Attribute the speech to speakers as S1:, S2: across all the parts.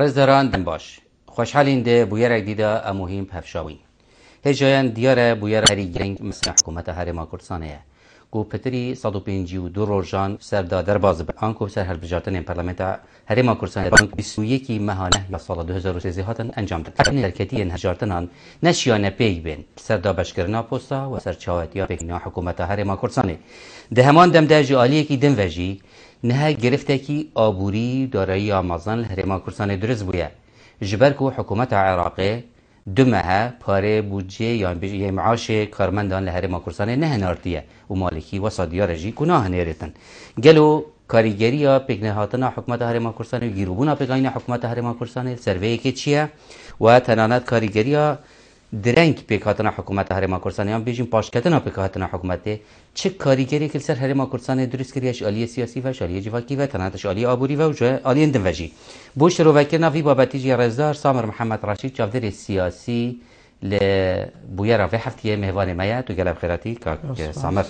S1: ڕێزدەران دەم باش خۆشحالین دێ بویەرێک دیدا ئەموهیم پەفشاوی هێژایان دیارە بویەر هەری گرنگ مەسلە حکوومەتە هەرێما کوردستانەیە گو پتری 152 ڕۆژان سەردا دەرباز بە ئانکۆ سەر هەڵبژارتنên پەرلەمێنتا هەرێما کوردستان بانک 21 مەهانە لە ساڵە 2013 هاتن ئەنجام دەکەن هەرکەتیان هەژارتنان نەشیانە پێی بێن سەردا بەشکردنا پۆستا و سەرچاوەتیا پێکنا حکوومەتە هەرێما کوردستانê di heman demde ji aliyekî din ve jî niha giriftekî aborî darayî amazan li Herêma Kurdistanê durist bûye ji ber ku hikûmeta Iraqê du mehe parê budcê yan yê meaşê karmendan li Herêma Kurdistanê nehinartiye û malekî wesa diyar e jî ku nahinêrêtin gelo karîgeriya pêknehatina hikûmeta Herêma Kurdistanê û gîrûbûna pêkayîna hikûmeta Herêma Kurdistanê serveyekê çi ye we tenanet karîgeriya درنگ پێکهاتنا حکوومەتە هەرێما کوردستان یان بێژین پاشکەتنا پێکهاتنا حکوومەتێ چ کاریگەرێکی سەر هەرێما کوردستانê دروست کردیەش ئالیە سیاسی و ئالیە جیڤاکی و تەنانەتش ئالیە ئابووری و ئالیەن دنڤەژی بۆ شرۆڤەکردنا vî babetî ڕێزدار سامر محەممەد ڕاشید çavdêrê siyasî li bûyera vê heftiyê mêvanê me ye tu gelek xêratî kak Samer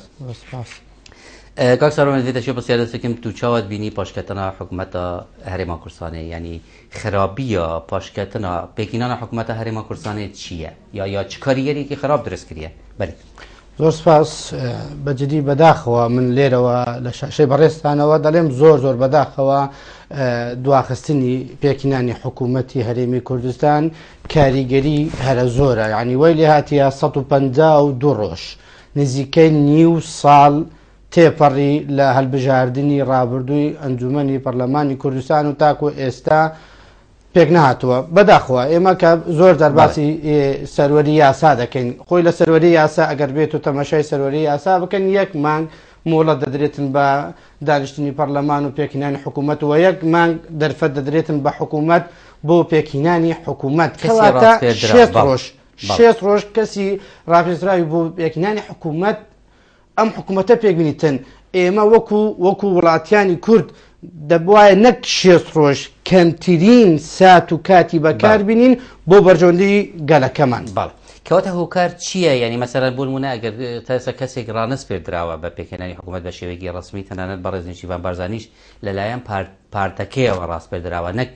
S1: کاک سارۆمێ دێتە شێ بەسیار دەستێکم تو چاوت بینی پاشکەتنا حکوومەتە هەرێما کوردستانê ینی خراپیە پاشکەتنا پێکینانە حکوومەتە هەرێما کوردستانê چییە یا چ کاریگەرێکی خراپ دروست کردیە بەێ
S2: زۆر سپاس بەجددی بەداخەوە من لێرەوە لە شاشەی بەڕێستانەوە دەڵێم زۆر زۆر بەداخەوە دواخستنی پێکینانی حکوومەتی هەرێمی کوردستان کاریگەری هەرە زۆرە یعنی وەی لێ هاتیە 152 ڕۆژ نزیکەی نیو ساڵ تێپەڕی لە هەڵبژاردننی ڕابردووی ئەنجومەنی پەرلەمانی کوردستان و تاکو ئێستا پێک نهاتووە بەداخەوە ئێمە کە زۆر دەرباسی سەروەری یاسا دەکەین خۆی لە سەروەری یاسا ئەگەر بێت و تەمەشای سەروەری یاسا بکەن یەک مانگ مۆڵە دەدرێتن بە دانیشتنی پەرلەمان و پێکینانی حکوومەت و یەک مانگ دەرفەت دەدرێتن بە حکوومەت بۆ پێکینانی حکوومەت کەواتە 6 ڕۆژ کەسی ڕاپێزراوی بۆ پێکینانی حکوومەت ئەم حکوومەتە پێکبینیتن ئێمە وەکو وڵاتیانی کورد دەبواە نەک 6 ڕۆژ کەمترین سات و کاتی بەکار بینین بۆ بەرژۆندی گەلەکەمان
S1: باڵ کەواتە هۆکار چییە ینی مەسەرەن بۆ نمونە ئەگەر تاسە کەسێک ڕانست پێ درراوە بە پێکێنانی حکوومەت بە شێوەیەکی ڕسمی تەنانەت بە ڕێزنیشتیوان بارزانیش لەلایەن پارتەکەیەوە ڕاست پێ درراوە نەک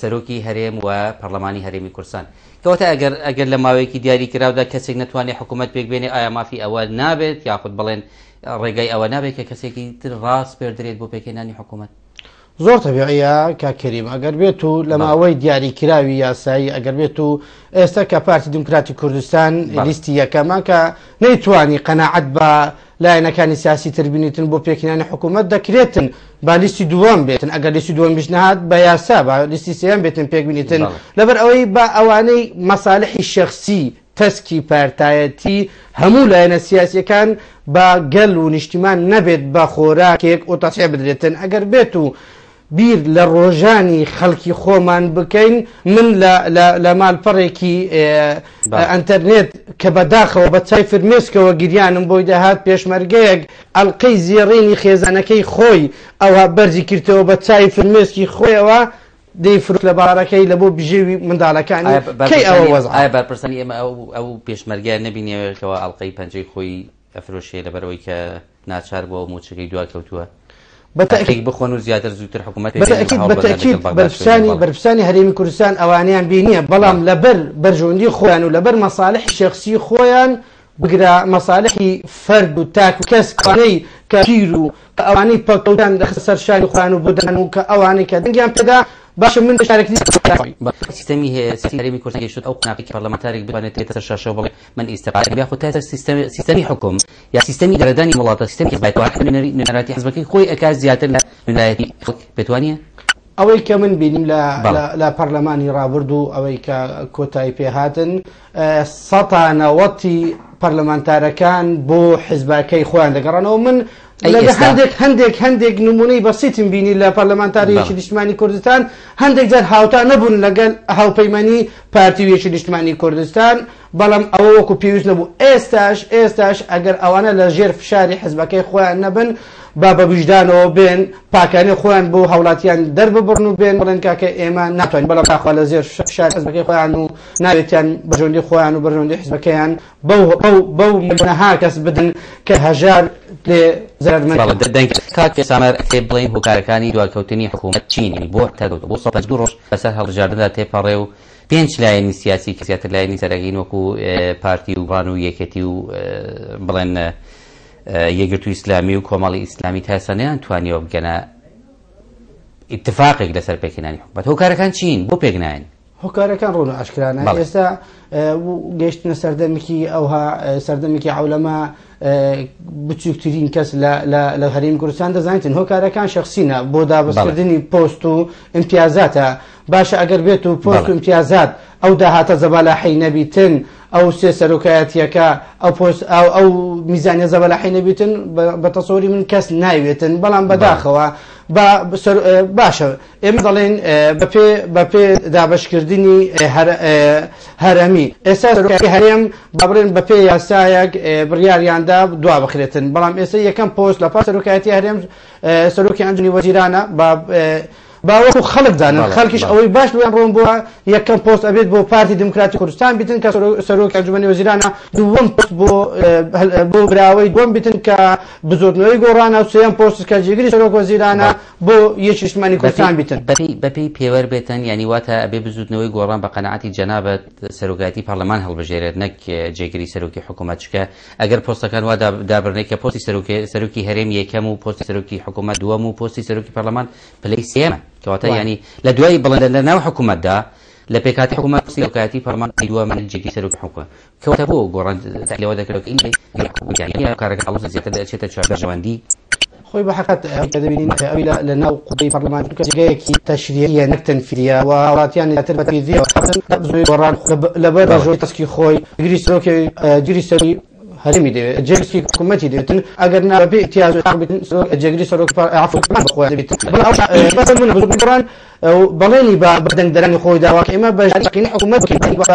S1: سەرۆکی هەرێم و پەرلەمانی هەرێمی کوردستان کەواتە ئەگەر لە ماوەیەکی دیاری کراودا کەسێک نەتوانێت حکوومەت پێک بێنێ ئایا مافی ئەوە نابێت یاخود بڵێن ڕێگای ئەوە نابێت کە کەسێکی تر ڕاست پێدرێت بۆ پێکێنانی حکوومەت
S2: زۆر تەبیعیە کاکەریم ئەگەر بێت و لە ماوەی دیاریکراوی یاسایی ئەگەر بێت و ئێستا کە پارتی دموکراتی کوردستان لیستی یەکەمە کە نەیتوانی قەناعەت بە لایەنەکانی سیاسی تربینیتن بۆ پێکینانی حکوومەت دەکرێتن با لیستی دووەم بێتن ئەگەر لیستی دووەم بشنهات بە یاسا بە لیستی سێیەم بێتن پێکبینیتن لەبەر ئەوەی بە ئەوانەی مەساڵحی شەخسی تەسکی پارتایەتی هەموو لایەنە سیاسیەکان بە گەل و نیشتیمان نەبێت بە خۆراکێک ئۆتەسیە بدرێتن ئەگەر بێت و بیر لە ڕۆژانی خەڵکی خۆمان بکەین من لە ماڵپەڕێکی ئەنتەرنێت کە بەداخەوە بە چای فرمێسکەوە گریانم بۆی دەهات پێشمەرگەیەک ئەڵقەی زیێڕینی خێزانەکەی خۆی ئەوە بەرزی کردەوە بە چای فرمێسکی خۆیەوە دەیفرۆت لە باڕەکەی لە بۆ بژێوی منداڵەکانی کەی ئەوە وەزع
S1: ئایا بەرپرسانی ئێمە ئەو پێشمەرگیان نەبینیەوەکەوە ئەڵقەی پەنجەی خۆی ئەفرۆشێ لەبەرەوەی کە ناچار بۆ موچەکەی دوا کەوتووە
S2: بەتەکیید
S1: بخۆن و زیاتر زووتر حکوومەت
S2: بەتەکیید بەرپرسانی هەرێمی کوردستان ئەوانیان بینیە بەڵام لەبەر بەرژۆندی خۆیان و لەبەر مەساڵحی شەخسی خۆیان بگرە مەساڵحی فەرد و تاک و کەسکانەی کە پیر و ئەوانەی پەکەوتان سەرشانی خۆیان و بۆدان و کە ئەوانەی کە دەنگیان پێدا باشە من بەشارێکی
S1: سیستەمی هەرێمی کوردستان گەیشتووە ئەو قناپێکی پەرلەمانتارێک بتوانێت تێتە سەر شاشەوە بڵێ من ئیستیقالەت یاخود تا سیستەمی حکوم یا سیستەمی دەرەدانی وڵاتە سیستەمی نوێنەراتی حزبەکەی خۆی ئەکات زیاتر لە نوێنەرایەتی بتوانیە
S2: ئەوەی کە من بینیم لە پەرلەمانی ڕابردوو ئەوەی کە کۆتایی پێهاتن سەتانەوەتی پەرلەمانتارەکان بۆ حزبەکەی خۆیان دەگەڕانەوە من هەندێک نمونەی بەسیتم بینی لە پەرلەمانتاریەکی نیشتیمانی کوردستان هەندێک جار هاوتا نەبوون لەگەڵ هاوپەیمانی پارتیویەکی نیشتیمانی کوردستان بەڵام ئەوە وەکو پێویست نەبوو ئێستاش ئەگەر ئەوانە لە ژێر فشاری حزبەکەی خۆیان نەبن با بە وجدانەوە بێن پاکانی خۆیان بۆ هەوڵاتیان دەرببڕن و بێن بڵێن کاکە ئێمە ناتوانین بەڵام تاخوا لە زێر فشار حزبەکەی خۆیان و ناوێتیان بەرژۆندی خۆیان و بەرژۆندی حزبەکەیان بەو ملیۆنەها کەس بدن کە هەژار
S1: کاک سامر تێ بڵین هۆکارەکانی دواکەوتنی حکوومەت چینی بۆ بۆ 102 ڕۆژ بەسەر هەڵبژاردندا تێپەڕێ و 5 لایەنی سیاسی کە زیاتر لایەنی سەرەکین وەکو پارتی و ڕان و یەکێتی و بڵێن یەکگرتووی ئیسلامی و کۆمەڵی ئیسلامی تا ئێستا نەیانتوانیەوە بگەنە ئیتفاقێک لەسەر پێکهێنانی حکوومەت. هۆکارەکان چین بۆ پێک نایەن؟
S2: هۆکارەکان ڕوون و ئاشکرانە. ئێستا گەیشتنە سەردەمێکی ئەوها سەردەمێکی عەولەما بچووکترین کەس لە هەرێمی کوردستان دەزانێتن هۆکارەکان شەخسینە بۆ دابەزکردنی پۆست و ئیمتیازاتە. باشە ئەگەر بێت و پۆست و ئیمتیازات ئەو داهاتە زەبەلاحی نەبیتن ئەو سێ سەرۆکایەتیەکە ئەو میزانیە زەبەلاحی نەبیتن بە تەسەووری من کەس ناوێتن. بەڵام بەداخەوە باشە ئێمە دەڵێن بەپێ دابەشکردنی هەرەمی ئێستا سەرۆکایەتی هەرێم بابڕێن بەپێ یاسایەک بڕیاریاندا دوا بخرێتن. بەڵام ئێستا یەکەم پۆست لە پاش سەرۆکایەتی هەرێم سەرۆکی ئەنجومی وەزیرانە باوەکو خەڵک دانن خەڵکیش ئەوەی باش لەوێن ڕۆن بووە یەکەم پۆست ئەبێت بۆ پارتی دموکراتی کوردستان بیتن کە سەرۆکی ئەنجومەنی وەزیرانە دووەم پۆست بۆ براوەی دووەم بیتن کە بزۆرنەوەی گۆڕانە و سێەم پۆست کە جێگری سەرۆک وەزیرانە بۆ یەکی نیشتیمانی کوردستان بیتن.
S1: بەپێی پێوەر بێتن یعنی واتە ئەبێ بزودنەوەی گۆڕان بە قەنەعەتی جەنابەت سەرۆکایەتی پەرلەمان هەڵبژێرێت نەک جێگری سەرۆکی حکوومەت. چکە ئەگەر پۆستەکان وا دابڕنێت کە پۆستی سەرۆکی هەرێم یەکەم و پۆستی سەرۆکی حکوومەت دووەم و پۆستی سەرۆکی پەرلەمان پلەی سێمە کەواتە ینی لە دوای بڵێن لە ناو حکوومەتدا لە پێکاتی حکوومەت سەرۆکایەتی پەرلەمان دووە من جێگری سەرۆکی حکوومەت کەواتە بۆ گۆڕان لەوە دەکرێت کارەکە ئەڵۆز زیاتر دەچێتە چواربەرژەوەندی
S2: خۆی بە حقیقت دەبینین ئەوی لە ناو قوڵی پەرلەمان جێگەیەکی تەشریعیە نەک تەنفیریە و وڵاتیان زیاتر بە تەنفیریەوە زۆی گۆڕان لەبەر ڕۆژەوەی تەسکی خۆی جێگری سەرۆکی هەرێمی دەوێت جێگری حکوومەتی دەوێتن ئەگەر نابێ ئیتیاز جێگری سەرۆکی عفومان بخۆیان دەبێتن بەڵام بەڵێنی بە بەدەنگدەرانی خۆی داوا کە ئێمە بەشارەکەی حکوومەت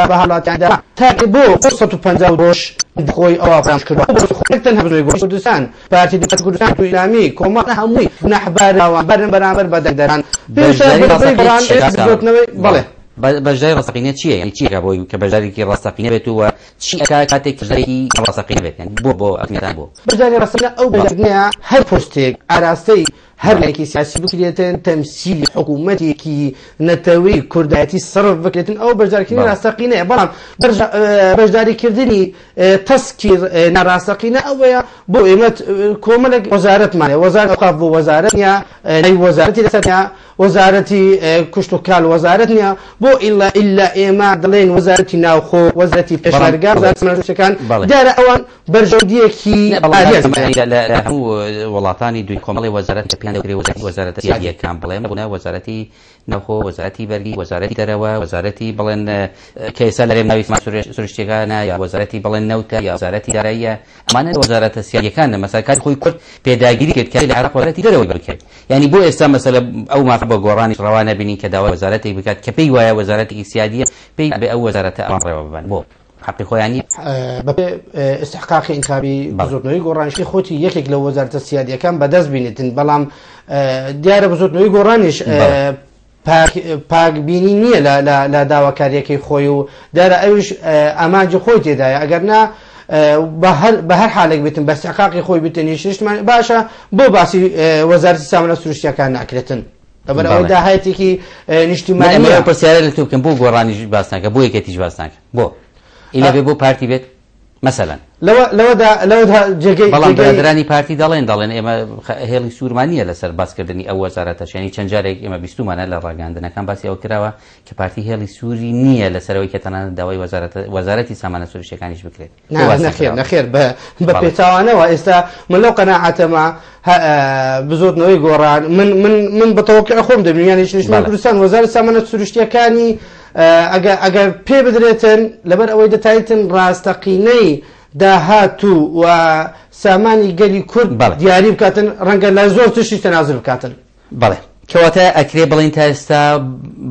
S2: بە هەڵاتیاندا تا بۆ 150 ڕۆژ خۆی ئەوە پاش کردووە تەنها بزۆی گۆڕ کوردستان پارتی دموکراتی کوردستان و ئیسلامی کۆمەڵ هەمووی نەحباراوە بەرامبەر بەدەنگدەران بەڵێ
S1: بەژای ڕاستەقینە چییە؟ یعنی چی بۆی کە بەژارێکی ڕاستەقینە بێت و چی ئەکا کاتێک بەژارێکی ڕاستەقینە بێت بۆ ئەقینەتان بۆ
S2: بەژاری ڕاستەقینە ئەو بەژارێکە هەر پۆستێک ئاراستەی هەر لایەکی سیاسی بکرێتن تەمسیلی حکوومەتێکی نەتەوەی کوردایەتی سەرف بکرێتن ئەو بەژارکردنی ڕاستەقینەیە. بەڵام بەژاریکردنی تەسکی ناڕاستەقینە ئەوەیە بۆ ئێمە کۆمەڵێک وەزارەتمانێ وەزارەت ئەوقاف بۆ وەزارەت نییە وەزارەتی لەسەر وەزارەتی کوشت و کال وەزارەت نییە بۆ ئیلا ئێمە دەڵێن وەزارەتی ناوخۆ وەزارەتی پێشمەرگا وەزارەتەکان دیارە ئەوان بەرژەودیەکی
S1: لە هەموو وڵاتانی دوی کۆمەڵی وەزارەت وەزارەتە سیادیەکان بڵێن بوونە وەزارەتی ناوخۆ وەزارەتی بەرگی وەزارەتی دەرەوە وەزارەتی بڵێن کە ئێستا لەرێم ناوی سروشتیەکانە یا وەزارەتی بڵێن نەوتە یا وەزارەتی داراییە ئەمانە وەزارەتە سیادیەکانە مەسەلا کاتی خۆی کورد پێداگیری کرد کە لە عێراق وەزارەتی دەرەوەی بکرد. یعنی بۆ ئێستا مەسەلە ئەو ماخ بە گۆڕانی ڕەوا نەبینین کە داوای وەزارەتێک بکات کە پێی وایە وەزارەتێکی سیادیە پێی بێ ئەو وەزارەتە ئەوان ڕێوە ببەن بۆ حقی خۆیانی
S2: بەپێ ئستحقاقی ئینتخابی بزۆرنەوەی گۆڕانیشی خۆتی یەکێک لە وەزارەتە سیادیەکان بەدەست بینێتن. بەڵام دیارە بزۆرنەوەی گۆڕانیش پاکبینی نییە لە داواکاریەکەی خۆی و دیارە ئەوش ئاماجی خۆی تێدایە ئەگەر نا بە هەر حالێک بێتن بە استحقاقی خۆی بتنیش باشە بۆ باسی وەزارەتی سامانە سروشتیەکان ناکرێتن لەبەر ئەوەی داهایەتێکی نیشتیمانی
S1: پرسیارە لە تو بکەم بۆ گۆڕانیش باس ناکە بۆ یەکێتیش باس ناکە بۆ ئیلا بێ بۆ پارتی بێت مەسەلەن
S2: لەوەدا جێگەی
S1: بەڵام بەرادرانی پارتی دەڵێن ئێمە هێڵی سوورمانیە لەسەر باسکردنی ئەو وەزارەتەش ینی چەند جارێک ئێمە بیستومانە لە ڕاگەاندنەکان باسی ئەوە کراوە کە پارتی هێڵی سووری نییە لەسەرەوەی کە تەنانەت داوای وەزارەتی سامانە سروشتیەکانیش بکرێت.
S2: نەخێر بە پێچاوانەوە ئێستا من لەو قەناعەتەمە بزۆتنەوەی گۆڕان من بەتەوەقع خۆم دەبینم یانی نیشتیمانی کوردستان وەزارەتی سامانە سروشتیەکانی ئەگەر پێ بدرێتن لەبەر ئەوەی دەتایتن ڕاستەقینەی داهاتوو و سامانی گەلی کورد دیاری بکاتن ڕەنگە لە زۆر تشتی تەنازل بکاتن.
S1: بەڵێ کەواتە ئەکرێ بڵین تا ئێستا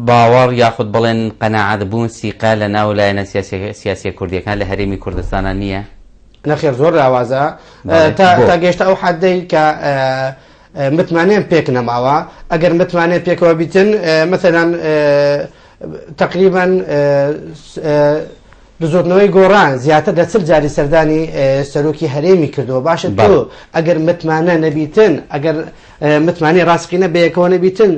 S1: باوەڕ یاخود بڵێن قەناعەت بوون سیقا لە ناو لایەنە سیاسی کوردیەکان لە هەرێمی کوردستانە نییە؟
S2: نەخێر زۆر لاوازە تا گەیشتە ئەو حەدەی کە متمانەیان پێک نەماوە. ئەگەر متمانەیان پێکەوە بیتن مەثەلاً تقریبا بزۆتنەوەی گۆڕان زیاتر لە 40 جاری سەردانی سەرۆکی هەرێمی کردەوە باشە تۆ ئەگەر متمانە نەبیتن ئەگەر متمانی ڕاستقینە بەیەکەوە نەبیتن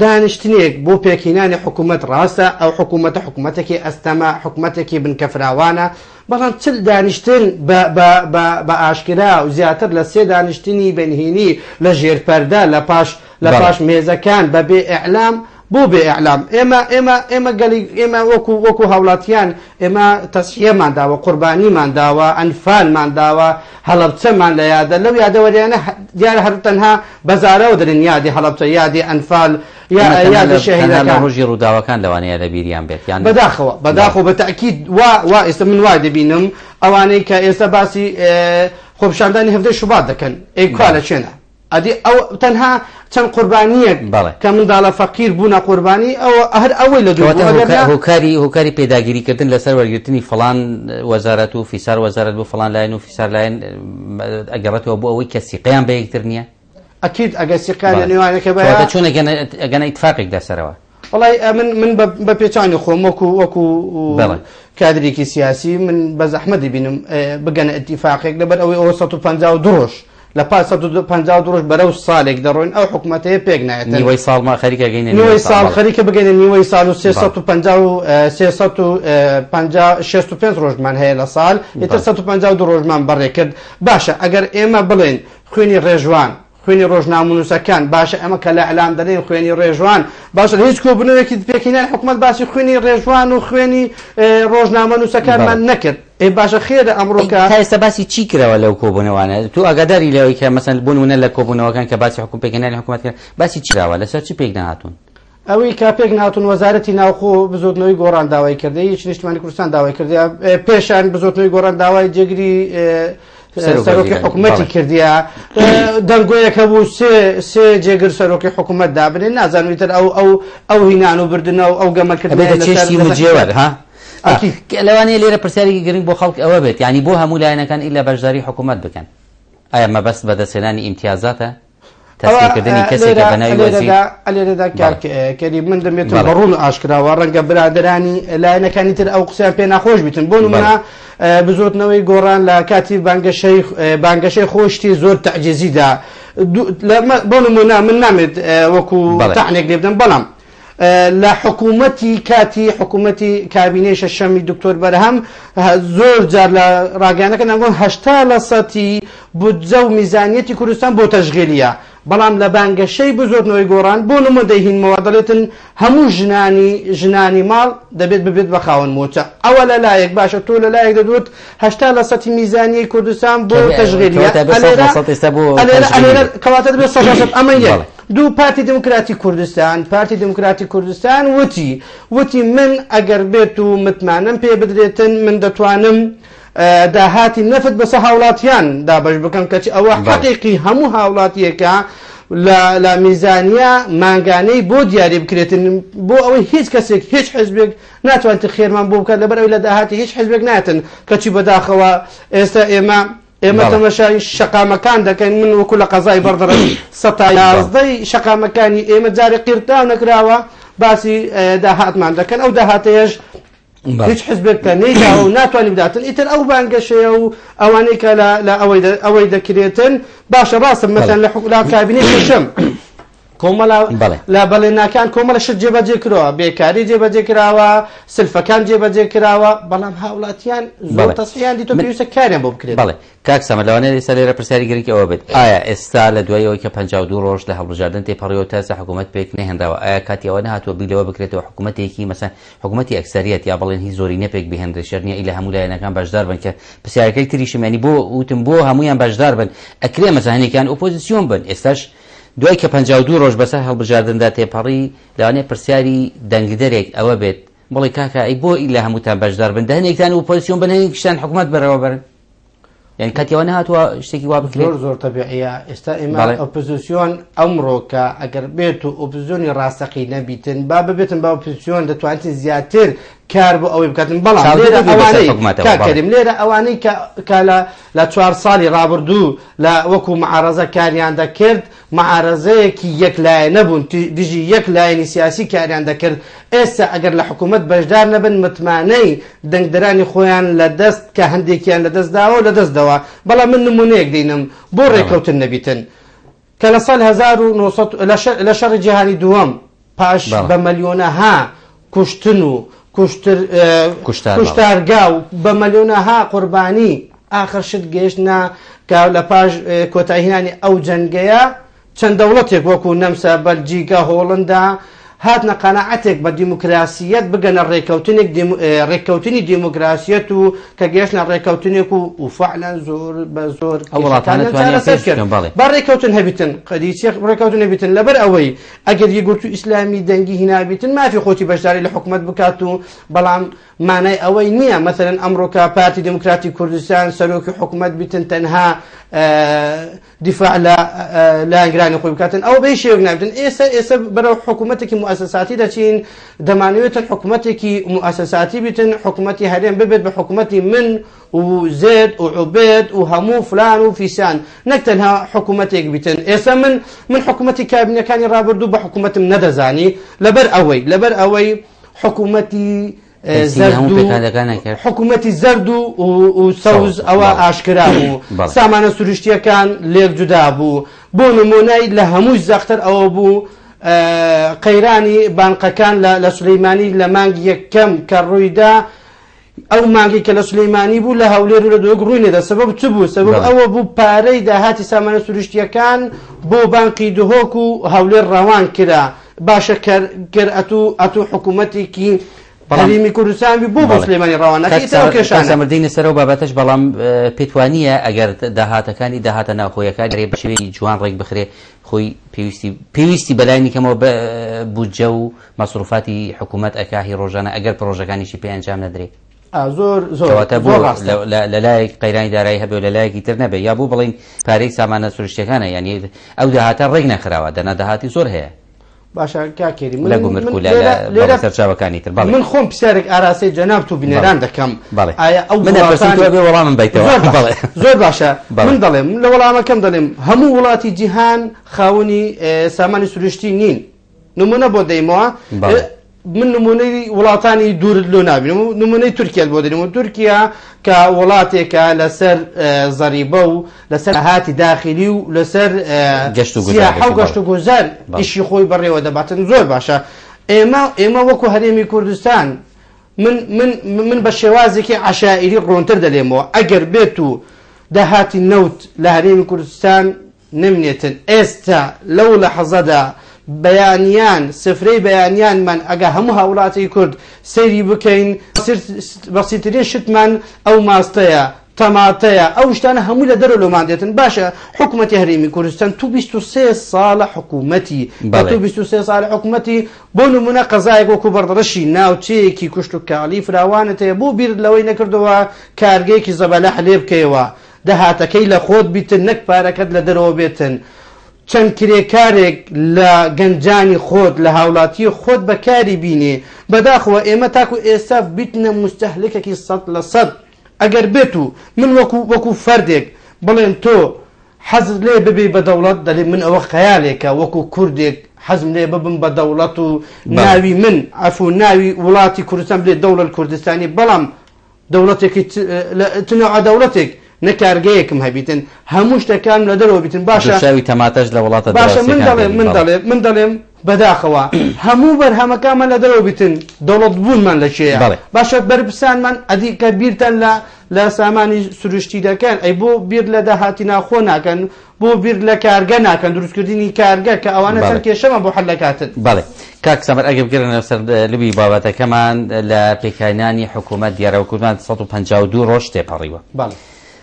S2: دانیشتنێک بۆ پێکهێنانی حکوومەت ڕاستە ئەو حکوومەتێکی ئەستەما حکوومەتێکی بنکەفراوانە بەڵام چل دانیشتن بە ئاشکرا و زیاتر لە 3 دانیشتنی بنهێنی لە ژێرپەردە لە پاش مێزەکان بە بێ ئیعلام بۆ بێ ئیعلام ئێمە وەکو هاوڵاتیان ئێمە تەسحیەمان داوە قوربانیمان داوە ئەنفالمان داوە هەڵەبچەمان لە یادە لەو یادەوەریانە دیارە هەر تەنها بەزارەوە دەرن یادی هەڵەبچە یادی ئەنفال یادی شەهیدەکان
S1: ڕۆژی ڕووداوەکان لەوانەیە لە بیریان بێت یان
S2: بەداخەوە بەتەکید وا ئێستا من وای دەبینم ئەوانەی کە ئێستا باسی خۆپیشاندانی هەفتەی شوبات دەکەن ئێکوا لە چێنە ئەدی ئەو تەنها چەند قوربانیەک کە منداڵە فەقیر بوونە قوربانی هەر ئەوەی لە
S1: هۆکاری پێداگیریکردن لەسەر وەرگرتنی فڵان وەزارەت و فیسار وەزارەت بۆ فڵان لایەن و فیسار لایەن ئەگەڕێتەوە بۆ ئەوەی کە سیقیان بە یەکتر نییە
S2: ئەکید ئەگەر سیقیان نێوانەکە بە
S1: چۆن ئەگەنە ئیتفاقێک دەسەرەوە
S2: وڵای من بە پێچانی خۆم وەکو کادرێکی سیاسی من بە زەحمە دەبینم بگەنە ئیتفاقێک لەبەر ئەوەی ئەوە 152 ڕۆژ لە پاس 150 ڕۆژ بەرەو ساڵێک دەڕۆین ئەو حکوومەتەیە پێک نایێت
S1: نیوەی ساڵ خەریکە گەینە
S2: نیوەی ساڵ خەریکە بگەینە نیوەی ساڵ و 365 ڕۆژمان هەیە لە ساڵ ئێتر 152 ڕۆژمان بەڕێ کرد باشە ئەگەر ئێمە بڵێن خوێنی ڕێژوان خوێنی ڕۆژنامەنووسەکان باشە ئەمە کە لە ئەلام دەڵێن خوێنی ڕێژوان باشە هیچ کۆبوونەوەیەکی پێکهێنانی حکوومەت باسی خوێنی ڕێژوان و خوێنی ڕۆژنامەنووسەکانمان نەکرد باشە خێرە ئەمڕۆکە
S1: تا ئێستا باسی چی کراوە لەو کۆبوونەوانە تو ئاگاداری لەوەی کە مەسەن بوونە لە کۆبوونەوەکان کە باسی حکووم پێکهێنانی حکوومەت کرد باسی چراوە لەسەر چی پێک نهاتون
S2: ئەوەی کا پێک نهاتون وەزارەتی ناوخۆ بزۆتنەوەی گۆڕان داوای کردی هیچ نیشتیمانی کوردستان داوای کردی پێشان بزۆتنەوەی گۆڕان داوای جێگری سەرۆکی حکوومەتی کردیە دەنگۆیەکە بوو سێ جێگر سەرۆکی حکوومەت دابنێن نازانویتر ئەو هینان و بردنەوە ئەو
S1: گەمەکردێوەر لەوانەیە لێرە پرسیارێکی گرنگ بۆ خەڵک ئەوە بێت ینی بۆ هەموو لایەنەکان ئیلا بەشداری حکوومەت بکەن ئایا مەبەست بەدەستهێنانی ئیمتیازاتە تەسکردنی کەسێکە بەناوی وەزیر
S2: ئەلێرەدا کاری من دەمێتم بەڕوون ئاشکراوە ڕەنگە برادرانی لایەنەکانی تر ئەو قسەیان پێ ناخۆش بیتن بۆ نمونە بزۆتنەوەی گۆڕان لە کاتی بانگەشەی خۆشتی زۆر تەعجیزیدا بۆ نمونە من نامێت وەکو تەعنێک لێ بدەم بەڵام لە حکوومەتی کاتی حکوومەتی کابینەی شەشەمی دکتۆر بەرهەم زۆر جار لە ڕاگەیانەکە ناگۆن 80% بودجە و میزانیەتی کوردستان بۆ تەشغیلیە بەڵام لە بانگەشەی بزۆتنەوەی گۆڕان بۆ نمە دەیهینەوە دەڵێتن هەموو ژنانی ماڵ دەبێت ببێت بە خاوەن موچە ئەوە لەلایەک باشە تۆ لەلایەک دەدوت 80% میزانیەی کوردستان بۆ تەشغیلیە کەواتە دەبێت 100% ئەمە یەک دوو پارتی دموکراتی کوردستان وتی من ئەگەر بێت و متمانم پێ بدرێتن من دەتوانم داهاتی نەفت بەسە هاوڵاتیان دابش بکەم کەچی ئەوە حەقیقی هەموو هاوڵاتیەکە لە میزانیا مانگانەی بۆ دیاری بکرێتن بۆ ئەوەی هیچ کەسێک هیچ حزبێک ناتوانێت خێرمان بۆ بکات لەبەر ئەوی لە داهاتی هیچ حزبێک ناتن کەچی بەداخەوە ئێستا ئێمە تەمەشای شەقامەکان دەکەین من وەکو لە قەزای بەردەڕ 11 شەقامەکانی ئێمە جارێ قیرتاو نەکراوە باسی داهاتمان دەکەن ئەو داهاتەیەش هیچ حزبێک کە نەیداوە و ناتوانانی بداتن ئیتر ئەو بانگەشەیە و ئەوانەی کە لە ئەوەی دەکرێتن باشە ڕاستم مەسەن لە کابینەی شەشەم کۆمەڵە لە بەڵێناکان کۆمەڵە شت جێبەجێ کراوە بێکاری جێبەجێ کراوە سلفەکان جێبەجێ کراوە بەڵام هاوڵاتیان زۆر تەسحیان دیتۆ پێویستە کاریان بۆ بکرێت
S1: بەڵێ کاک سەمە لەوانەیە ئێستا لێرە پرسیاری گرنگی ئەوە بێت ئایا ئێستا لە دوایەوەی کە 52 ڕۆژ لە هەڵبژاردن تێپەڕیەوە تاسە حکوومەت پێک نەهێنراوە ئایا کاتی ئەوە نهاتووە بیرەوە بکرێتەوە حکوومەتێکی مەسەن حکوومەتی ئەکسەریەت یا بڵێن هیچ زۆری نەپێک بهێنرێ شەرنیە ئیلا هەموو لایەنەکان بەشدار بن کە پرسیارەکەی تریشم ینی بۆ وتم بۆ هەمویان بەشدار بن ئەکرێ مەسەهێنێکیان ئۆپۆزیسیۆن بن ئێستاش دوای کە 52 ڕۆژ بەسەر هەڵبژاردندا تێپەڕی لەوانەیە پرسیاری دەنگدەرێک ئەوە بێت بڵێ کاکە ئەی بۆ ئیلا هەمووتان بەشدار بن دەهێنێکتان ئۆپۆزیسیۆن بن هەنێکیشتان حکوومەت بەرەوە بەرن یعنی کاتیەوە نهاتووە شتێکی وا بکرێت
S2: زۆر تەبیعیە ئێستا ئێمە ئۆپۆزیسیۆن ئەمڕۆکە ئەگەر بێت و ئۆپۆزیسیۆنی ڕاستەقی نەبیتن با ببێتن بە ئۆپۆزیسیۆن دەتوانێت زیاتر کار بۆ ئەوەی بکاتن بەڵام لێرە ئەوانەی کە لە 4 ساڵی ڕابردوو لە وەکو معارەزە کاریان دەکرد معارەزەیەکی یەکلایە نەبوون دژی یەک لایەنی سیاسی کاریان دەکرد ئێستا ئەگەر لە حکوومەت بەشدار نەبن متمانەی دەنگدەرانی خۆیان لە دەست کە هەندێکیان لە دەست داوە و لە دەستدەوە بەڵام من نمونەیەک دێنم بۆ ڕێکەوتن نەبیتن کە لە ساڵ 1900 لە شەڕی جیهانی دووەم پاش بە مەلیۆنەها کوشتن و کوشتارگا و بە مەلیۆنەها قوربانی ئاخر شت گەیشتنا کە لە پاش کۆتایهێنانی ئەو جەنگەیە چەند دەوڵەتێک وەکو نەمسا بەلجیکا هۆڵندا هاتنە قەناعەتێک بە دیموکراسیەت بگەنە ڕێککەوتنی دیموکراسیەت و کە گەیشتنە ڕێککەوتنێک و فعلەن زۆر بە زۆر با ڕێککەوتن هەبیتن قەدیچێک ڕێککەوتن هەبیتن لەبەر ئەوەی ئەگەر یەکگرتووی ئیسلامی دەنگی هینابیتن مافی خۆتی بەشداری لە حکوومەت بکات و بەڵام مانای ئەوەی نییە مەثلەن ئەمڕۆکە پارتی دموکراتی کوردستان سەرۆکی حکوومەت بیتن تەنها دیفاع لە ئەنگرانی خۆی بکاتن ئەو بەی شێوەیەک نابێتن ئێستا بەرەو حکوومەتێکی مؤسساتی دەچین دەمانەوێتن حکوومەتێکی مؤسساتی بیتن حکوومەتی هەرێم ببێت بە حکوومەتی من و زێد و عوبێد و هەموو فلان و فیسان نەک تەنها حکوومەتێک بیتن ئێستا من حکوومەتی کابینەکانی ڕابردوو بە حکوومەتم نەدەزانی لەبەر ئەوەی حکوومەتی حکوومەتی زەرد و سەوز ئەوە ئاشکرا بوو سامانە سروشتیەکان لێک جودا بوو بۆ نمونەی لە هەمووی زەختر ئەوە بوو قەیرانی بانقەکان لە سولەیمانی لە مانگی یەکەم کە ڕوویدا ئەو مانگی کە لە سولەیمانی بوو لە هەولێر و لە دۆک ڕووی نێدا سەبەب چ بوو سەبەب ئەوە بوو پارەی داهاتی سامانە سروشتیەکان بۆ بانقی دهۆک و هەولێر ڕەوان کرا باشە کەر ئەتوو حکوومەتێکی هەرێمی کوردستان بۆ سلێمانی
S1: ڕەوانەکەمردینە سەر و بابەتەش بەڵام پێتوانیە ئەگەر داهاتەکانی داهاتە ناوخۆیەکان بە شێوەیەکی جوان ڕێک بخرێ خۆی پێویستی بەلای کەمەوە بودجە و مەسروفاتی حکوومەت ئەکاهی ڕۆژانە ئەگەر پرۆژەکانیشی پێ ئەنجام نەدرێت لە لای قەیرانی دارایی هەبێ و لە لایەکی تر نەبێ یا بوو بڵین پارەی سامانە سروشتیەکانە یعنی ئەو داهاتە ڕێک نەخراوە دەنا داهاتی زۆر هەیە
S2: باشە کاکێری
S1: لە سەرچاوەکانی تر
S2: من خۆم پرسیارێک ئاراسی جەناب تو بینێران دەکەم
S1: وەڵامم بیتەوە
S2: زۆر باشە من دەڵێم لە وەڵامەکەم دەڵێم هەموو وڵاتی جیهان خاوەنی سامانی سروشتی نین نمونە بۆ دەیمەوە من نمونەی وڵاتانی دوورت لۆ نابینم نمونەی تورکیات بۆ دەریم و تورکیا کە وڵاتێکە لەسەر زەریبە و لەسەر هاتی داخلی و لەسەر سیاحە و گەشت و گوزار ئیشی خۆی بەڕێوە دەباتن زۆر باشە ئێمە وەکو هەرێمی کوردستان من بە شێوازێکی عەشائیری ڕۆنتر دەلێمەوە ئەگەر بێت و داهاتی نەوت لە هەرێمی کوردستان نمنێتن ئێستا لەو لەحەزەدا بەیانیان سفرەی بەیانیانمان ئەگە هەموو هاوڵاتی کورد سەیری بکەین بەسیترین شتمان ئەو ماستەیە تەماتەیە ئەو شتانە هەموو لە دەرە لۆمان دێتن باشە حکوومەتی هەرێمی کوردستان تو 23 ساڵە حکوومەتی تو 23 ساڵە حکوومەتی بۆ نمونە قەزایەک وەکو بەردەڕەشی ناوچەیەکی کوشت و کاڵی فراوانت هەیە بۆ بیر لەوەی نەکردەوە کارگەیەکی زەبەلەح لێ بکەیەوە دەهاتەکەی لە خۆت بیتن نەک پارەکەت لە دەرەوە بێتن چەند کرێکارێک لە گەنجانی خۆت لە هاوڵاتی خۆت بەکاری بینێ بەداخەوە ئێمە تاکو ئێستا بیتنە مستەهلکێکی 100% ئەگەر بێت و من وەکو فەردێک بڵێن تۆ حەزت لێ ببێ بە دەوڵەت دەڵێ من ئەوە خەیالێکە وەکو کوردێک حەزم لێ ببم بە دەوڵەت و ناوی من عەفو ناوی وڵاتی کوردستان بێت دەوڵەت کوردستانی بەڵام دەوڵەتێکی تنەوە دەوڵەتێک نەکارگەیەکم هەبیتن هەموو شتەکان لە دەرەوە بیتن باشە
S1: شاوی تەماتەش لە وڵاتە
S2: باشە من دەڵێم بەداخەوە هەموو بەرهەمەکانمان لە دەرەوە بیتن دەوڵەت بوونمان لە شێیە باشە بەرپرسانمان ئەدی کە بیرتان لە سامانی سروشتی دەکەن ئەی بۆ بیر لە داهاتی ناخۆ ناکەن بۆ بیر لە کارگە ناکەن دروستکردنی کارگە کە ئەوانە سەر کێشەمە بۆ حەلەکاتن
S1: بەڵێ کاک سەمەر ئەگە بگرنە سەر لوی بابەتەکەمان لە پێکانانی حکوومەت دیارەوە کوردمان 152 ڕۆژ تێپەڕیوە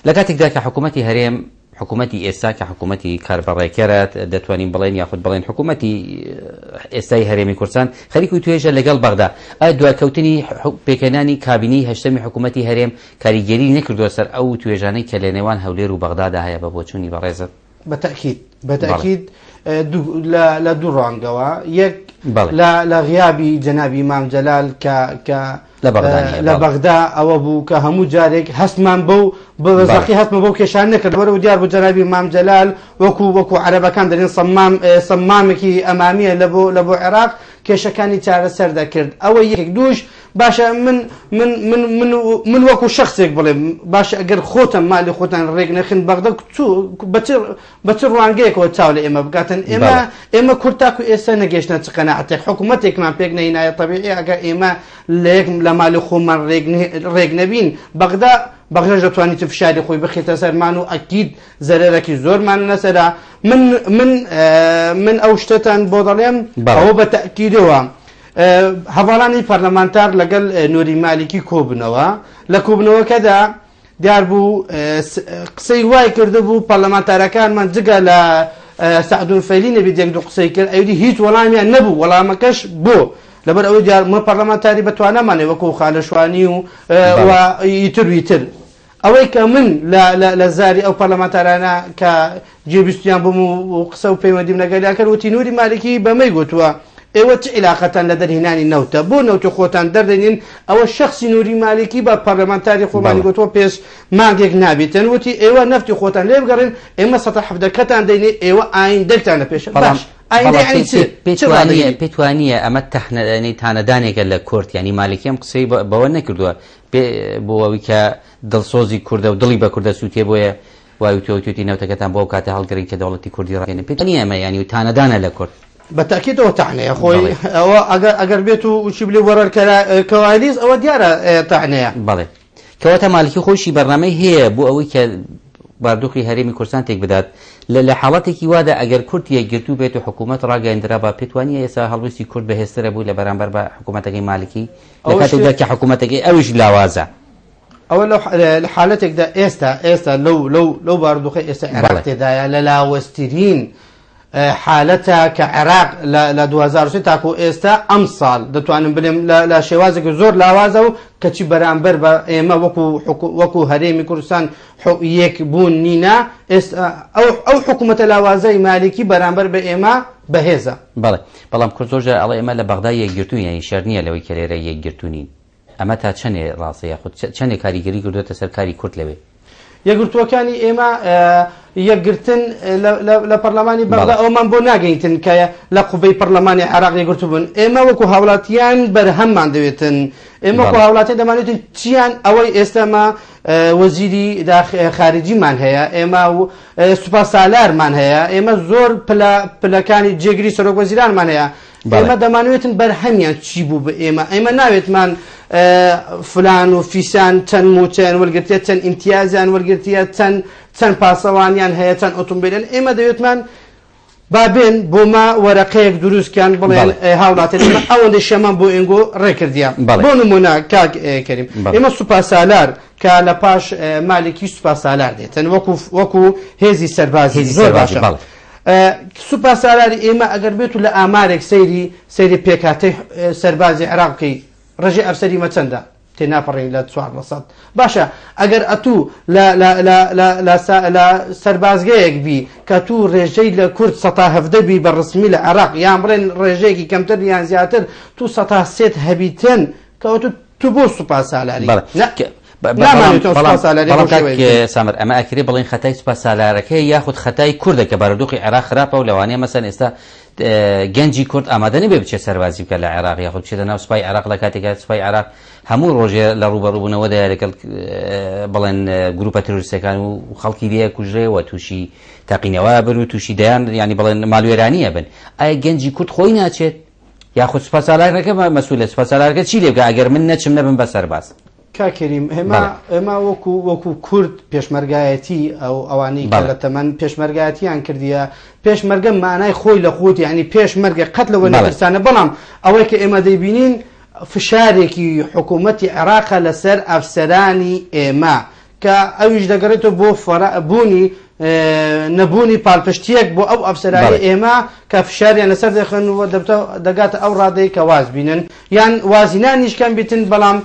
S1: لە کاتێکدا کە حکوومەتی هەرێم حکوومەتی ئێستا کە حکوومەتی کاربڕێکەرات دەتوانین بڵێن یاخود بڵێن حکوومەتی ئێستای هەرێمی کوردستان خەریک و توێژە لەگەڵ بەغدا ئایا دواکەوتنی پێکەنانی کابینەی هەشتەمی حکوومەتی هەرێم کاریگەری نەکردووە سەر ئەو توێژانەی کە لە نێوان هەولێر و بەغدادا هەیە بە بۆچوونی بەڕێزت
S2: بەتەکید لە دوو ڕانگەوە یەک لە غیابی جەنابی مام جەلال کە لە بەغدا ئەوە بوو کە هەموو جارێک هەستمان بەزەقی هەستمە بەو کێشان نەکرد بەرەو دیار بوو جەنابی مام جەلال وەکو عەرەبەکان دەڵێن سەمامێکی ئەمامیە لە بۆ عێراق کێشەکانی چارەسەر دەکرد. ئەوە یەک دووش باشە من وەکو شخصێک بڵێم باشە ئەگەر خۆتم مالی خۆتان ڕێک نەخن بەغدا بە چ ڕوانگەیەکەوە چاو لە ئێمە بگاتن ئێمە کورتاک و ئێستا نەگەشتە چ قەناعەتێک حکوومەتێکمان پێک نەهێنایە طەبیعی ئەگەر ئێمە لە مالی خۆمان ڕێک نەبین بەغداش دەتوانێت فشاری خۆی بخێتە سەرمان و ئەکید زەرەرێکی زۆرمان لەسەرا. من ئەو شتتان بۆ دەڵێم ئەوە بە تەئکیدەوە هەواڵانی پەرلەمانتار لەگەڵ نووری مالیکی کۆبنەوە لە کۆبنەوەکەدا دیار بوو قسەی وای کرده بوو پەرلەمانتارەکانمان جگە لە سەعدون فەیلی نەبی یەک دوو قسەی کرد ئەوی هیچ وەڵامیان نەبوو وەڵامەکەش بۆ لەبەر ئەوەی دیار مە پەرلەمانتاری بەتوانەمانێ وەکو خالەشوانی و ئیتر ئەوەی کە من لە زاری ئەو پەرلەمانتارانە کە جێبیستیان بووم و قسە و پەیوەندیم لەگەڵیان کرد وتی نووری مالیکی بەمەی گوتووە ئێوە چ عیلاقەتان لە دەرهێنانی نەوتە بۆ نەوتی خۆتان دەردێنین ئەوە شخصی نووری مالیکی بە پەرلەمانتاری خۆمانی گوتووە پێش مانگێک نابێتن وتی ئێوە نەفتی خۆتان لێ بگەڕێن ئێمە سەتە حەفدەکەتان دەینێ ئێوە ئایندەتانە پێش باش
S1: پێتوانیە ئەمە تانەدانێکە لە کورت ینی مالیکی ئەم قسەی بەوە نەکردووە بۆ ئەوی کە دڵسۆزی کوردە و دڵی بە کوردە سووتێ بۆیە وای توتی نەوتەکەتان بۆ کاتە هەڵگەڕین کە دەوڵەتی کوردی ڕاگەێنێ پێتوانیە ئەمە ینی و تانەدانە لە کورت
S2: بەتاکید ئەوە تەعنەیە خۆی ئەوە ئەگەر بێت و چی بلێ وەرەرکەوالیز ئەوە دیارە تەعنەیە
S1: بەڵێ کەواتە مالیکی خۆشی بەرنامەی هەیە بۆ ئەوەی کە باردوخی هەرێمی کوردستان تێک بدات لە حاڵەتێکی وادا ئەگەر کورد یەکگرتوو بێت و حکوومەت ڕاگەیاندرا بە پێتوانیە ئێستا هەڵویستی کورد بەهێزترە بوو لە بەرامبەر بە حکوومەتەکەی مالیکی لە کاتێکدا کە حکوومەتەکەی ئەویش لاوازە
S2: ئەوە لە حالەتێکدا ئێستا لەو باردوخی ئێستا عێراق تێدایە لە لاوەسترین حالەتە کە عێراق لە 2023 تاکو ئێستا ئەم ساڵ دەتوانم بڵێم لە شێوازێک زۆر لاوازە و کەچی بەرامبەر بە ئێمە وەکو هەرێمی کوردستان یەک بوون نینە ئەو حکوومەتە لاوازەی مالیکی بەرامبەر بە ئێمە بەهێزە.
S1: بەڵام کورد زۆرجار ئەڵێ ئێمە لە بەغدا یەکگرتوون یانی شەر نییە لەوەی کە لێرە یەکگرتوونین ئەمە تا چەندێ ڕاستەیە خودت چەندێک کاریگەری کردوێتە سەر کاری کورد لەوێ
S2: یەکگرتووەکانی ئێمە یەکگرتن لە پەرلەمانی بەغدا ئەومان بۆ ناگەیتن کە لە قوبەی پەرلەمانی عێراق یەکگرتوو بوون ئێمە وەکو هاوڵاتیان بەرهەممان دەوێتن ئێمە وەکو هاوڵاتی دەمانێتن چیان ئەوەی ئێستامە وەزیری خارجیمان هەیە ئێمە سوپاسالارمان هەیە ئێمە زۆر پلەکانی جێگری سەرۆک وەزیرانمان هەیە ئێمە دەمانوێتن بەرهەمیان چی بوو بە ئێمە ناوێتمان فلان و فیسان چەند موچیان وەرگرتیە چەند ئیمتیازیان وەرگرتیە چەند پاسەوانیان هەیە چەند ئۆتۆمبیلن ئێمە دەوێتمان بابێن بۆمە وەرەقەیەک دروستکیان بڵێن هاوڵاتێن ئەوەندە شەمان بۆ ئێنگۆ ڕێکردیە بۆ نمونە کاک کەریم ئێمە سوپاسالار کە لە پاش مالێکی سوپاسالار دێتن وەکو هێزی سەربازی زۆر باشە سوپاسالاری ئێمە ئەگەر بێت و لە ئامارێک سەیری پێکاتەی سەربازی عێراق بکەی ڕێژەی ئەفسەریمە چەندە تێناپەڕین لە 400 باشە ئەگەر ئەتوو لە سەربازگەیەک بی کە تو ڕێژەی لە کورد 170 بی بە ڕسمی لە عێراق یان بڵێن ڕێژەیەکی کەمتر یان زیاتر تو 130 هەبیتن کەواتە تو بۆ سوپاسالاری
S1: سامر ئەمە ئەکرێ بڵێن خەتای سوپاسالارەکەی یاخود خەتای کوردە کە بارودۆخی عێراق خراپە و لەوانەیە مەسەن ئێستا گەنجی کورد ئامادە نەبێ بچێت سەربازی بکە لە عێراق یاخود بچێتە ناو سوپای عێراق لە کاتێکا سوپای عێراق هەموو ڕۆژێ لە ڕوبەڕووبوونەوەدا لەگەڵ بڵێن گروپە تروریستەکان و خەڵکی لێ کوژرێەوە تووشی تاقینەوە بن و تووشی دەیان ینی بڵێن ماڵوێرانیە بن ئایا گەنجی کورد خۆی ناچێت یاخود سوپاسالارەکە مەسئولە سوپاسالارەکە چی لێ بکە ئەگەر من نەچم نەبم بە سەرباز
S2: کاکەریم ئێمە وەکو کورد پێشمەرگایەتی ئەوانەی کە لە تەمەن پێشمەرگایەتیان کردیە پێشمەرگە مانای خۆی لە خۆت یعنی پێشمەرگە قەت لەوە نەترسانە بەڵام ئەوەی کە ئێمە دەیبینین فشارێکی حکوومەتی عێراقە لەسەر ئەفسەرانی ئێمە کە ئەویش دەگەڕێتەوە بۆ بوونی نەبوونی پاڵپشتیەک بۆ ئەو ئەفسەرانی ئێمە کە فشاریان لەسەر دەخەنەوە دەگاتە ئەو ڕادەی کە واز بینن یان وازینانیشکەم بیتن بەڵام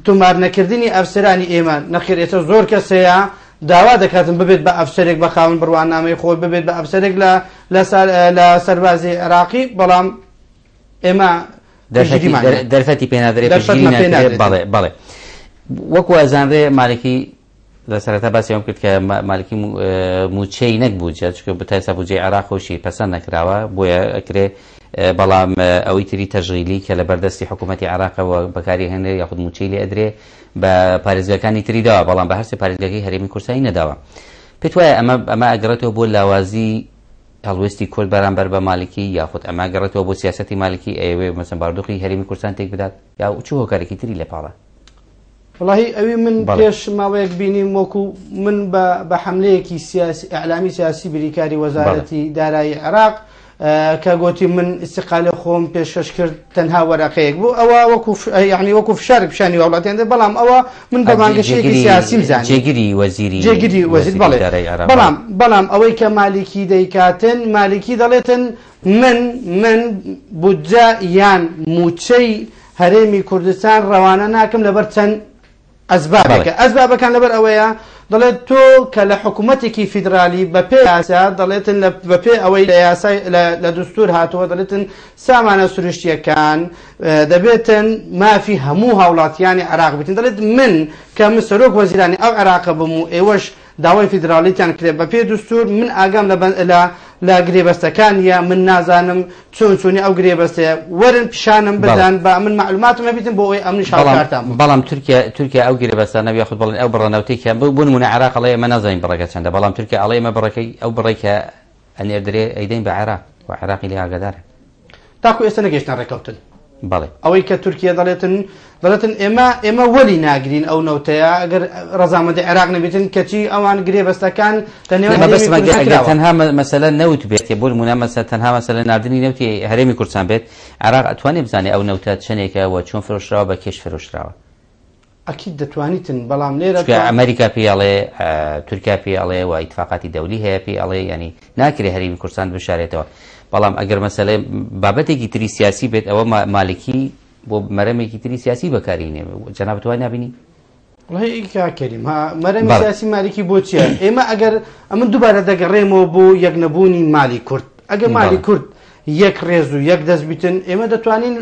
S2: تۆمار نەکردنی ئەفسەرانی ئێمە نەخێرێتە زۆر کەسەیە داوا دەکاتن ببێت بە ئەفسەرێک بە خاوەن بڕوانامەی خۆی ببێت بە ئەفسەرێک لە سەربازی عێراقی بەڵام ئێمە
S1: دەرفەتی پێنادرێت بەڵێ وەکو ئەزانرێ مالکی لە سەرەتا باسیەوەم کرد کە مالکی موچەی نەکبوو چکە بتایسا بودجێ عێراق خۆشی پەسەند نەکراوە بۆیە ئەکرێ بەڵام ئەوەی تری تەژغیلی کە لە بەردەستی حکوومەتی عێراقەوە بەکاری هێنێ یاخود موچەی لێ ئەدرێ بە پارێزگاکانی تری داوە بەڵام بە هەرسێ پارێزگاکەی هەرێمی کورسایی نەداوە پێت وایە ئەمە ئەگەڕێتەوە بۆ لاوازی هەڵوێستی کورد بەرامبەر بە مالکی یاخود ئەمە گەڕێتەوە بۆ سیاسەتی مالکی ئەوێ مەسەن باردوقی هەرێمی کوردستان تێک بدات یا چ هۆکارێکی تری لە پاڵە
S2: والله ئەوی من پێش ماوەیەک بینیم وەکو من بە حملەیەکی ئەعلامی سیاسی بریکاری وەزارەتی دارایی عێراق کە گوتی من استقالە خۆم پێشکەش کرد تەنها وەرەقەیەک بوو ئەوە وەکو فشارێک پیشانی وڵاتیاندا بەڵام ئەوە من بە مانگەشەیەکی سیاسی بزانم
S1: جێگیری
S2: وەزیر بەڵام ئەوەی کە مالکی دەیکاتن مالکی دەڵێتن من بودجە یان موچەی هەرێمی کوردستان ڕەوانە ناکەم لەبەر چەند ئەسبابەکان لەبەر ئەوەیە دەڵێت تۆ کە لە حکوومەتێکی فیدرالی بەپێ یاسا دەڵێتن بەپێ ئەوەی لە یاسای لە دستور هاتووە دەڵێتن سامانە سروشتیەکان دەبێتن مافی هەموو هاوڵاتیانی عێراق بێتن دەڵێت من کە من سەرۆک وەزیرانی ئەو عێراقە بم و ئێوەش داوای فیدرالیتیان کرێت بەپێ دستور من ئاگام لە گرێبەستەکان یا من نازانم چۆنی ئەو گرێبەستەیە وەرن پیشانم بدەن بە من معلوماتم هەبێتن بۆ ئەوەی ئەمنی شاکارتان
S1: بەڵام تورکیا ئەو گرێبەستانە یاخود بڵێن ئەو بڕەنەوتێکیان بوون نمونە عێراق ئەڵێ ئێمە نازانین بڕێکە چەندە بەڵام تورکیا ئەڵێ ئێمە بڕێکەی ئەو بڕێکە ئەنێردرێ ئەیدەین بە عێراق و عێراقی لێ ئاگادارە
S2: تاکو ئێستا نەگەیشتن ڕێکەوتن
S1: بەڵێ
S2: ئەوەی کە تورکیا دەڵێتن ئێمە وەلی ناگرین ئەو نەوتەیە ئەگەر ڕەزامەندی عێراق نەبێتن کەچی ئەوان گرێبەستەکان
S1: تەنها مەسەلە نەوت بێت بۆ نمونە تەنها مەسەلە ناردنی نەوتی هەرێمی کوردستان بێت عێراق ئەتوانێت بزانێ ئەو نەوتە چەندێکە و چۆن فرۆشراوە بە کێش فرۆشراوە
S2: ئەکید دەتوانیتن بەڵام لێرە
S1: ئەمریکا پێڵێ تورکیا پێڵێ و ئیتفاقاتی دەولی هەیە پێڵێ ینی ناکرێ هەرێمی کوردستان بشارێتەوە بەڵام ئەگەر مەسەلەی بابەتێکی تری سیاسی بێت ئەوە مالکی بۆ مەرەمێکی تری سیاسی بەکارینێ جەناب توای نبینی
S2: کەریم مەرەمی سیاسی مالکی بۆ چیە ئێمە ئەگەر ئەمن دووبارە دەگەڕێمەوە بۆ یەک نەبوونی مالی کورد ئەگەر مالی کورد یەک ڕێز و یەک دەست بیتن ئێمە دەتوانین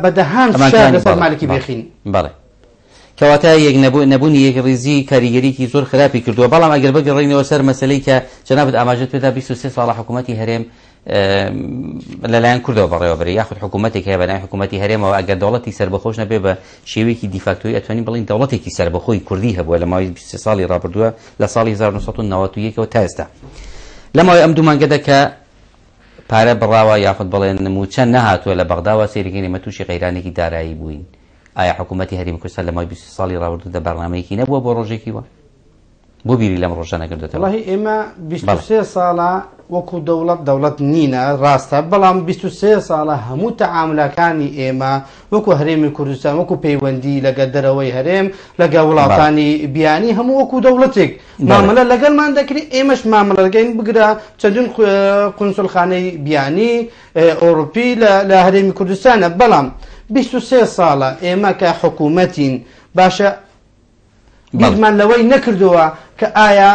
S2: بەدەهان لەسەر مالکی بێخین
S1: بەڵێ کەواتە یەک نەبوونی یەک ڕێزی کاریگەریکی زۆر خراپی کردووە بەڵام ئەگەر بگەڕێنەوە سەر مەسەلەی کە جەنابەت ئاماژەت پێدا 23 ساڵە حکوومەتی هەرێم لەلایەن کوردەوە بەڕێوەبەری یاخود حکوومەتێک هەیە بەلایەن حکوومەتی هەرێمەوە ئەگەر دەوڵەتی سەربەخۆش نەبێ بە شێوەیەکی دیفاکتۆری ئەتوانین بڵین دەوڵەتێکی سەربەخۆی کوردی هەبووە لە ماوەی 23 ساڵی ڕابردووە لە ساڵی 1991ەوە تا ئێستا لەماوەی ئەم دوو مانگەدا کە پارە بڕاوە یاخود بڵێن نموچەند نەهاتووە لە بەغداوە سێریگەی ئێمە تووشی قەیرانێکی دارایی بووین ئایا حکوومەتی هەرێمی کوردستان لە ماوەی 20 ساڵی ڕابردوودا بەرنامەیەکی نەبووە بۆ ڕۆژێکی وە بۆ بیری لەم ڕۆژە نەکردێتەوە
S2: والله ئێمە 23 ساڵە وەکو دەوڵەت نینە ڕاستە بەڵام 23 ساڵە هەموو تەعاملەکانی ئێمە وەکو هەرێمی کوردستان وەکو پەیوەندی لەگە دەرەوەی هەرێم لەگە وڵاتانی بیانی هەموو وەکو دەوڵەتێک مامەلە لەگەڵمان دەکرێت ئێمەش مامەلە دەکەین بگرە چەندین قونسڵخانەی بیانی ئەوروپی لە هەرێمی کوردستانە بەڵام 23 ساڵە ئێمە کە حکوومەتین باشە بیرمان لەوەی نەکردووە کە ئایا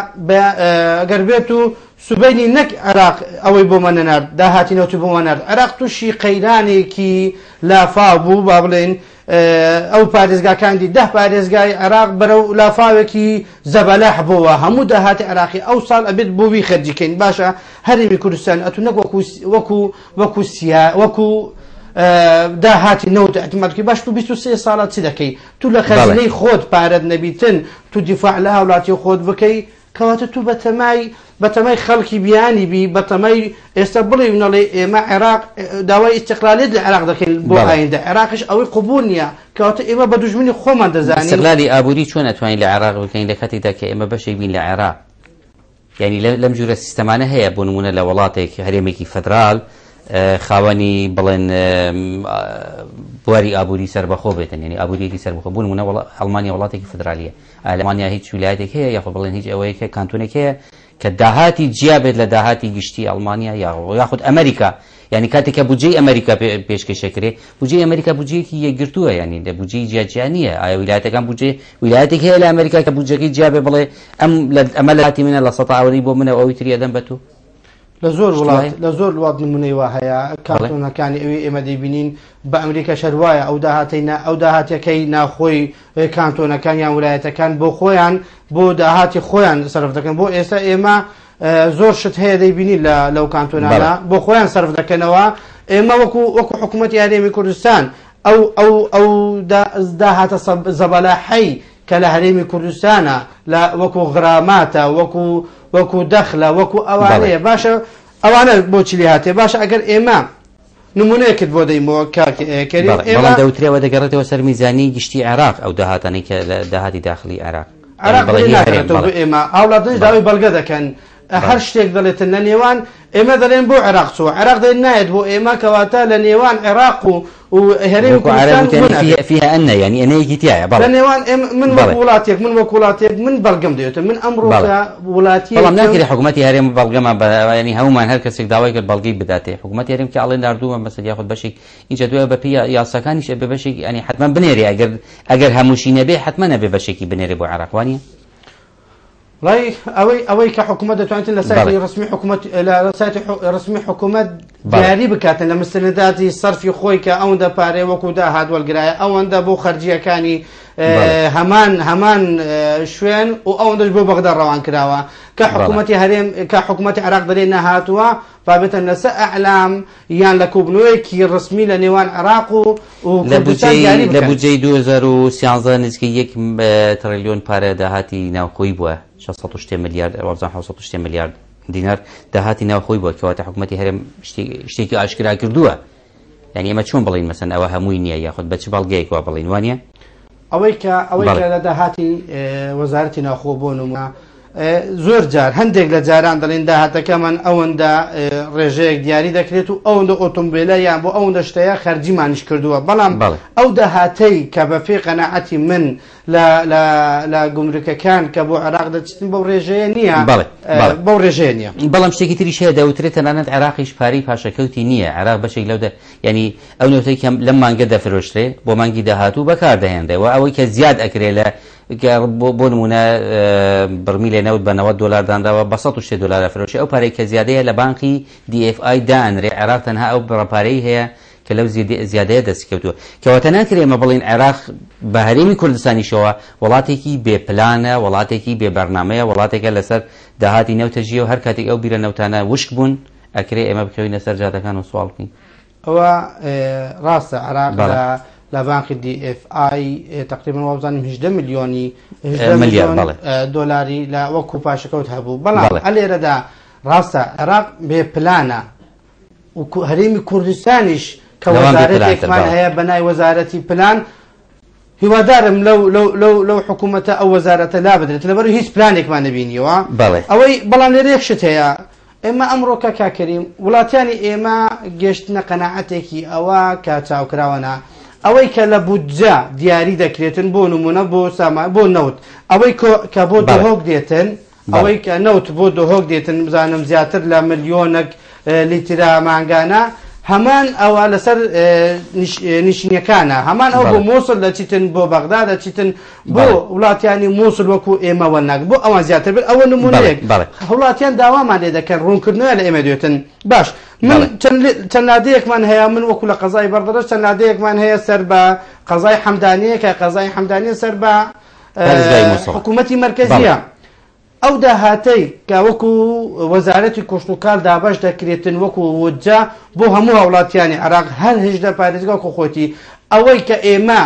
S2: ئەگەر بێت و سوبەینی نەک عێراق ئەوەی بۆمە نەنارد داهاتینەوتی بۆمە نارد عێراق تووشی قەیرانێکی لافاو بوو با بڵێن ئەو پارێزگاکاندی 10 پارێزگای عێراق بەرەو لافاوێکی زەبەلاح بووە هەموو داهاتی عێراقی ئەو ساڵ ئەبێت بۆوی خەرجیکەین باشە هەرێمی کوردستان ئەتو نەک وەکو داهاتی نەوت ئەتمادکی باش تو 23 ساڵە چی دەکەی تو لە خەزینەی خۆت پارەت نەبیتن تو دیفاع لە هاوڵاتی خۆت بکەی کەواتە تو بەتەمای خەڵکی بیانی بی بەتەمای ئێستا بڵێ نەڵێ ئێمە عێراق داوای ئیستیقلالیت لە عێراق دەکەین بۆ ئایندە عێراقش ئەوەی قبول نییە کەواتە ئێمە بە دوژمنی خۆمان دەزانین
S1: استقلالی ئابووری چۆن ئەتوانین لە عێراق بکەین لە کاتێکدا کە ئێمە بەشێک بین لە عێراق یعنی لەم جورە سیستەمانە هەیە بۆ نمونە لە وڵاتێک هەرێمێکی فەدرال خاوەنی بڵێن بواری ئابووری سەربەخۆ بێتن یعنی ئابووریەکی سەربەخۆ بوون نمونە ئەڵمانیا وڵاتێکی فدرالیە ئەلمانیا هیچ ویلایەتێک هەیە یاخۆ بڵێن هیچ ئەوەیە کە کانتونێک هەیە کە داهاتی جیا بێت لە داهاتی گشتی ئەڵمانیا یاخود ئەمریکا يعني کاتێککە بودجەی ئەمریکا پێشکەشەکرێ بودجەی ئەمریکا بودجەیەکی یەکگرتووە ینی لە بودجەی جیاجیانیە ئایا ویلایەتەکان ویلایەتێک هەیە لە ئەمریکا کە بودجەکەی جیابێ بڵێ ئەمە لە هاتی منە لە سەد ئاوەری بۆ منە ئەوی تری ئەدەم بە تۆ
S2: لە زۆر وڵات نمونەی وا هەیە کارتۆنەکانی ئەوەی ئێمە دەیبینین بە ئەمریکا شەروایە ئەو داهاتەکەی ناخۆی کانتۆنەکان یان ویلایەتەکان بۆ خۆیان بۆ داهاتی خۆیان سەرف دەکەن بۆ ئێستا ئێمە زۆر شت هەیە دەیبینین لەو کانتۆنانە بۆ خۆیان سەرف دەکەنەوە ئێمە وەکو حکوومەتی هەرێمی کوردستان ئەو داهاتە زەبەلاحەی کە لە هەرێمی کوردستانە وەکو غراماتە وەکو دەخلە وەکو ئەوانەیە باشە ئەوانە بۆچی لێ هاتێ باشە ئەگەر ئێمە نمونەیەکت بۆ دەیمەوە
S1: بەڵام دەوترێەوە دەگەڕێتەوە سەر میزانی گشتی عێراق ئەو داهاتانەی کە لە داهاتی داخلی عێراق
S2: ئێمە هاوڵاتنش داوای بەڵگە دەکەن هەر شتێک دەڵێتن لە نێوان ئێمە دەڵێن بۆ عێراق چوە عێراق دەڵێن نایەت بۆ ئێمە کەواتە لە نێوان عێراق و هەرێمی کوردستان
S1: فيها أن يعني أنا يجيتيا
S2: لە نێوان من وڵاتێک من وەک وڵاتێک من بەڵگەم دەوێتن من ئەمڕۆ وڵاتی
S1: بەڵام ناکرێ حکوومەتی هەرێم بەڵگەمان ینی هەمومان هەر کەسێک داوای کرد بەڵگەی بداتێ حکوومەتی هەرێم کە ئاڵێن ناردووە مەسەل یاخود بەشێک اینجا دوای بە پێی یاساکانیش بە بەشێک ینی حتما بنێرێ ئەگەر هەمووشی نەبێ حتما نەبێ بەشێکی بنێرێ بۆ عێراق وانیە
S2: والله ئەوەی کە حکوومەت دەتوانێت لە سایتی ڕسمی حکوومەت لە سایتی ڕسمی حکوومەت دیاری بکاتن لە مستنداتی سەرفی خۆی کە ئەوەندە پارەی وەکو داهات وەرگرایە ئەوەندە بۆ خەرجیەکانی هەمان شوێن و ئەوەندەش بۆ بەغدا ڕەوان کراوە کە حکوومەتی هەرێم کە حکوومەتی عێراق دەرێ نەهاتووە بابێتن لەسەر ئەعلام یان لە کوبنەوەیەکی ڕسمی لە نێوان عێراق و
S1: لە بودجەی 2013 نزیکەی 1 تریلیۆن پارە داهاتی ناوخۆیی بووە 600 ملیارد 700 ملیارد دینار داهاتی ناوخۆی بووە کەواتە حکوومەتی هەرێم شتێکی ئاشکرا کردووە یعنی ئێمە چۆن بڵین مەسەن ئەوە هەمووی نییە یاخود بە چ بەڵگەیەکەوە بڵین وانە
S2: ئەوەی کە لە داهاتی وەزارەتی ناوخۆ بۆ نمونە زۆر جار هەندێک لە جاران دەڵێن داهاتەکەمان ئەوەندە ڕێژەیەک دیاری دەکرێت و ئەوەندە ئۆتۆمبیلە یان بۆ ئەوەندە شتەیە خەرجیمانیش کردووە بەڵام ئەو داهاتەی کە بە پێی قەناعەتی من لە گومرکەکان کە بۆ عێراق دەچن بەو ڕێژەیە نییە بەو ڕێژەیە نییە
S1: بەڵام شتێکی تریش هەیە دەوترێت تەنانەت عێراقیش پارەی پاشەکەوتی نییە عێراق بەشێک لەو ینی ئەو نەوتەی کە لەم مانگە دەفرۆشترێ بۆ مانگی داهاتوو بەکاردەهێنرێەوە ئەوەی کە زیاد ئەکرێ لە بۆ نمونە بڕمیلێ نەوت بە $90 دانراوە بە $100 فرۆشی ئەو پارەی کە زیادەیە لە بانقی DFI دانرێ عێراق تەنها ئەو بڕەپارەی هەیە کە لەو زیادەیە دەستکەوتووە کەواتە ناکرێ ئێمە بڵین عێراق بە هەرێمی کوردستانیشەوە وڵاتێکی بێپلانە وڵاتێکی بێبەرنامەیە وڵاتێکە لەسەر داهاتی نەوتەژیە و هەر کاتێک ئەو بیرە نەوتانە وشک بوون ئەکرێ ئێمە بکەوینە سەر جادەکان و سوال بکەین
S2: ئەوە ڕاستە عێراق لە بانقی DFI تقریبا وابزانم 18 ملیۆنی دۆلاری لە وەکو پاشەکەوت هەبوو بەڵام ئەلێرەدا ڕاستە عێراق بێپلانە و هەرێمی کوردستانیش کە وەزارەتێکمان هەیە بەنای وەزارەتی پلان هیوادارم لەو حکوومەتە ئەو وەزارەتە لا بدرێت لەبەر هیچ پلانێکمان نبینیەوە ئەوەی بەڵام لێرە یەک شت هەیە ئێمە ئەمڕۆ کە کاکەریم وڵاتیانی ئێمە گەشتنە قەناعەتێکی ئەوە کە چاوکراوەنا ئەوەی کە لە بودجە دیاری دەکرێتن بۆ نمونە بۆ نەوت ئەوەی کە بۆ دۆهۆک دێتن ئەوەی کە نەوت بۆ دۆهۆک دێتن بزانم زیاتر لە ملیۆنێک لیترا مانگانە هەمان ئەوە لەسەر نیشتنیەکانە هەمان ئەو بۆ مووسڵ دەچیتن بۆ بەغدا دەچیتن بۆ وڵاتیانی مووسڵ وەکو ئێمە وەرناک بۆ ئەوان زیاتر بێت ئەوە نمونەیەک وڵاتیان داوامان لێ دەکەن ڕوونکردنەوە لە ئێمە دێتن باش من چەند لادەیەکمان هەیە من وەکو لە قەزای بەردەرەش چەند لادەیەکمان هەیە سەر بە قەزای حەمدانیە کە قەزای حەمدانیە سەر بە حکوومەتی مەرکەزیە ئەو داهاتەی کە وەکو وەزارەتی کوشتوکار دابەش دەکرێتن وەکو وجە بۆ هەموو هاوڵاتیانی عێراق هەر 18 پارێزگا خۆتی ئەوەی کە ئێمە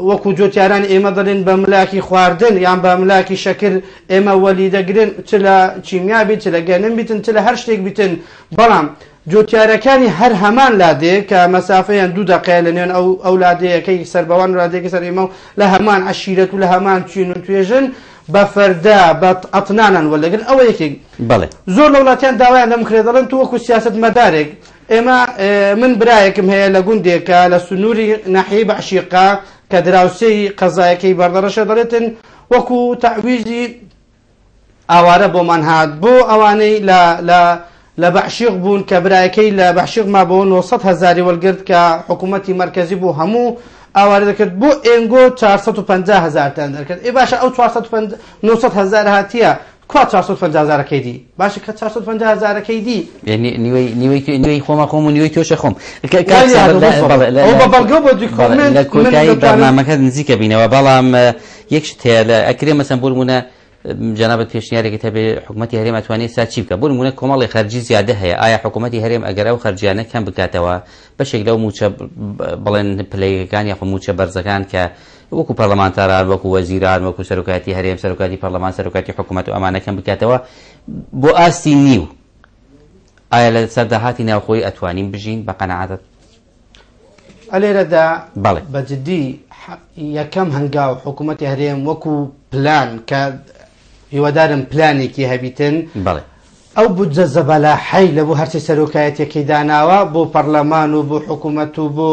S2: وەکو جۆتیاران ئێمە دەڵێن بە ملاکی خواردن یان بە ملاکی شەکر ئێمە وەلی دەگرن چ لە چیمیا بیت چ لە گەنم بیتن چ لە هەر شتێک بیتن بەڵام جۆتیارەکانی هەر هەمان لادێ کە مەسافەیان 2 دقیقە لە نێوان ئەو لادەیەکەی سەربەوان لادێکی سەر ئێمە لە هەمان عەشیرەت و لە هەمان چین و توێژن بە فەردا بە ئەتنانان وەلەگرن ئەوە یەکێک زۆر لە وڵاتیان داوایان لەم کرێ دەڵێن تو وەکو سیاسەت مەدارێک ئێمە من برایەکم هەیە لە گوندێکە لە سنووری ناحیەی بەعشیقا کە دراوسەی قەزایەکەی بەردەڕەشە دەڵێتن وەکو تەعویزی ئاوارە بۆمان هات بۆ ئەوانەی لە بەعشیق بوون کە برایەکەی لە بەعشیق ما بۆ 900,000 وەرگرت کە حکوومەتی مرکزی بوو هەموو ئاوارە دەکرد بۆ ئێنگۆ 450,000 تان دەکرد. ئێ باشە ئەو 900,000 هاتیە کوا 450,000 دی باشە کە 450,000 دی
S1: نیوەی خۆمە خۆم و نیوەی تۆشە خۆم
S2: بەڵگە بۆ
S1: لە کۆتایی بەرنامەکە نزیکە بینەوە. بەڵام یەکشت هەیە لە ئەکرێ مەسەن بۆرمونە جەنابەت پێشنیارێکت هەبێ حکوومەتی هەرێم ئەتوانێت سا چی بکە بۆرمونە کۆمەڵی خەرجی زیادە هەیە. ئایا حکوومەتی هەرێم ئەگەر ئەو خەرجیانە کەم بکاتەوە بەشێک لەو موچە بڵێن پلەیەکان یاخۆ موچە بەرزەکان کە وەکو پەرلەمانتاران وەکو وەزیران وەکو سەرۆکاتی هەرێم سەرۆکاتی پەرلەمان سەرۆکاتی حکوومەت و ئەمانە کەم بکاتەوە بۆ ئاستی نیو ئایا لە سەرداهاتی ناوخۆی ئەتوانین بژین بە قەنەعەتت؟
S2: ئەلێرەدا بەجددی یەکەم هەنگاو حکوومەتی هەرێم وەکو پلان کە هیوادارم پلانێکی هەبیتن ئەو بودجە زەبەلاحەی لە بۆ هەرچی سەرۆکایەتێکی داناوە بۆ پەرلەمان و بۆ حکوومەت و بۆ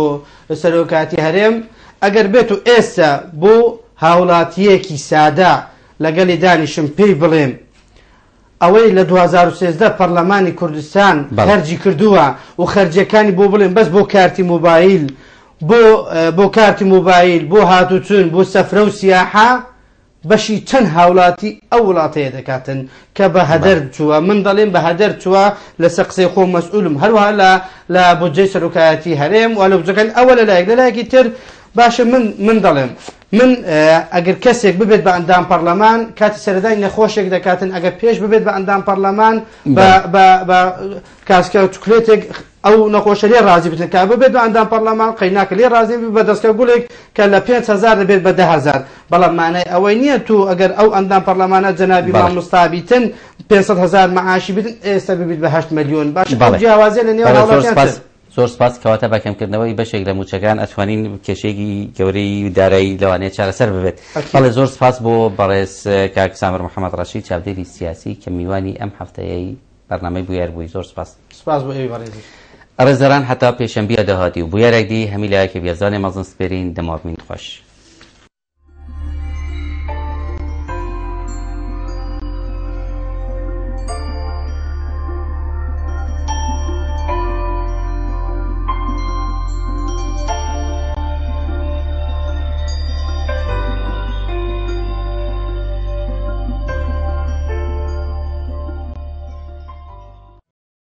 S2: سەرۆکاتی هەرێم ئەگەر بێت و ئێستا بۆ هاوڵاتیەکی سادا لەگەڵی دانیشم پێی بڵێم ئەوەی لە 2013 پەرلەمانی کوردستان خەرجی کردووە و خەرجیەکانی بۆ بڵێن بەس بۆ کارتی موبایل بۆ کارتی موبایل بۆ هاتوچون بۆ سەفرە و سیاحە بەشی چەند هاوڵاتی ئەو وڵاتەیە دەکاتن کە بە هەدەر چووە. من دەڵێم بە هەدەر چووە لەسەر قسەی خۆم مەسئولم هەروەها لە بودجەی سەرۆکایەتی هەرێم و لە بودجەکان ئەوە لەلایەکی تر باشە من دەڵێم من ئەگەر کەسێک ببێت بە ئەندام پەرلەمان کاتی سەرەدای نەخۆشێک دەکاتن ئەگەر پێش ببێت بە ئەندام پەرلەمان بە کاسکە چکلێتێک ئەو نەخۆشە لێ ڕازی بتن کا ببێت بە ئەندام پەرلەمان قەیناکە لێ ڕازی بە دەستکە گوڵێک کە لە 5,000 دەبێت بە 10,000 بەڵام مانای ئەوەی نییە تو ئەگەر ئەو ئەندام پەرلەمانە جەنابی مامۆستابیتن 500,000 مەعاشی بدن ئێستا ببیت بە 8 ملیۆن باش جیاوازیە لە نێو هاوڵاتیان.
S1: زۆر سپاس کەواتە بەکەمکردنەوەی بەشێک لە موچەکان ئەتوانین کێشەیەکی گەورەی دارایی لەوانەیە چارەسەر ببێت. بەڵێ زۆر سپاس بۆ بەڕێز کاک سامر محەممەد ڕەشید چاودێری سیاسی کە میوانی ئەم هەفتەیەی بەرنامەی بویار بووی. زۆر سپاس
S2: بۆ ئێوە بەڕێزی
S1: ڕێزەران هەتا پێشەمبیە داهاتی و بویارێک دی هەمی لایەکە بیازانێ مەزن سپێرین دەماوین خۆش.